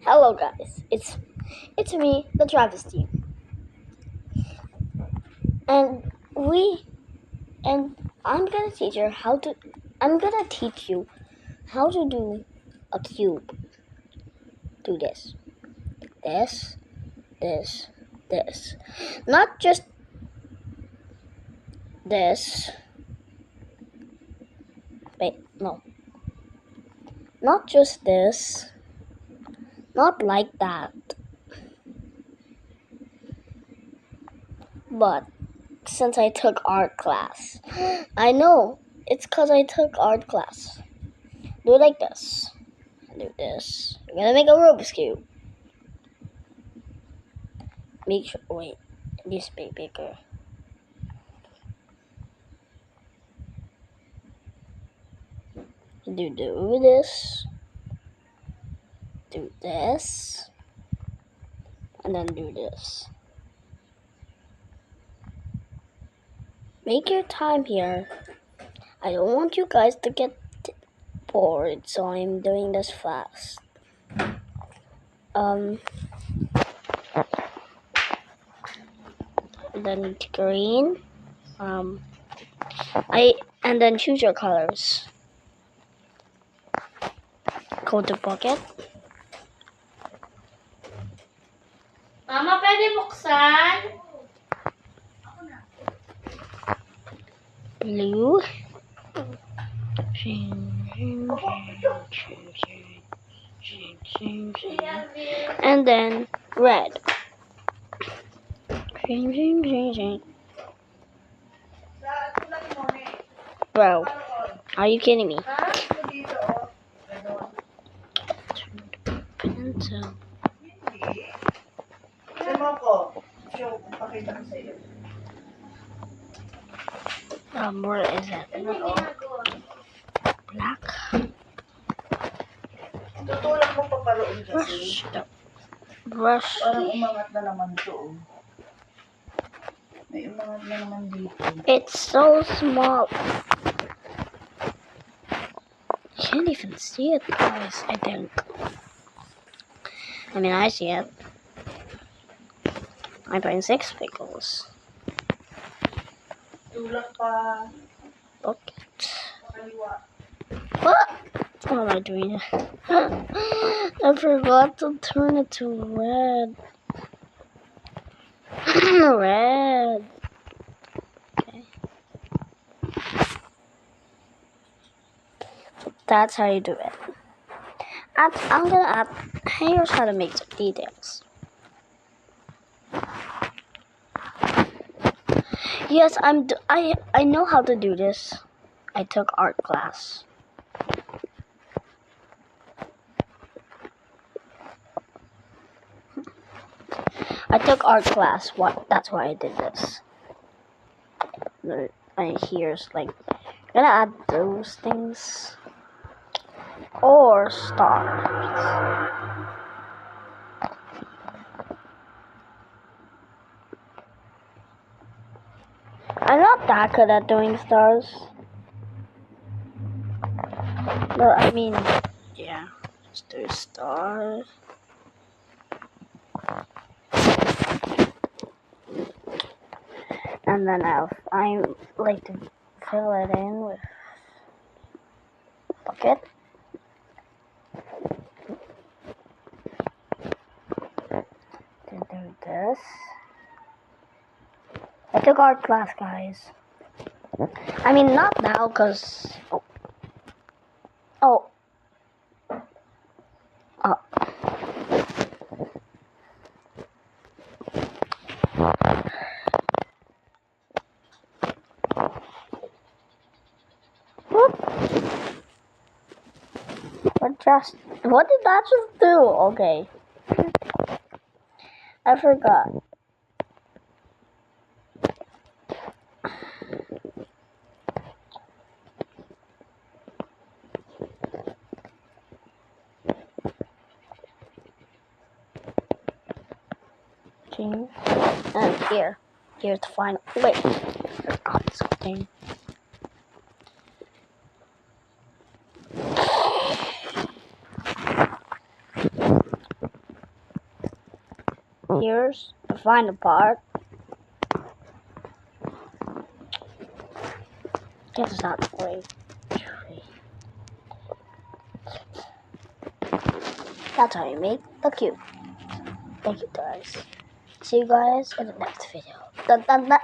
Hello guys, it's me, the Travis team, and I'm gonna teach you how to. I'm gonna teach you how to do a cube. Do this, this. Not just this. Wait, no. Not just this. Not like that. But since I took art class, I know it's because I took art class. Do it like this. Do this. I'm gonna make a Rubik's Cube. Make sure. Wait, this bigger. Do this. Do this. And then do this. Make your time here. I don't want you guys to get bored, so I'm doing this fast. And then green. And then choose your colors. Go to bucket. Mama, pwede buksan? Blue. And then red. Bro, are you kidding me? Pencil. Where is it? Black. Tutulak mo pa paroon kasi. Brush. Parang umangat na naman to. May umangat na naman dito. It's so small. Can't even see it, guys, I think. I mean, I see it. 9.6 pickles. Tulak pa. Bucket. Pakaliwa. What? What am I doing? I forgot to turn it to red. Red. Okay. That's how you do it. I'm gonna add. Here's how to make some details. Yes, I know how to do this. I took art class. I took art class. That's why I did this. Here's like, I'm gonna add those things or stars. I'm not that good at doing stars. But I mean, yeah, let's do stars. And then I like to fill it in with bucket. To do this. I took art class, guys. I mean, not now, cause oh. What did that just do? Okay. I forgot. And here's the final. Wait, I forgot something. Here's the final part. Guess it's not tree. That's how you make the cube. Thank you guys. See you guys in the next video. Dun, dun, dun.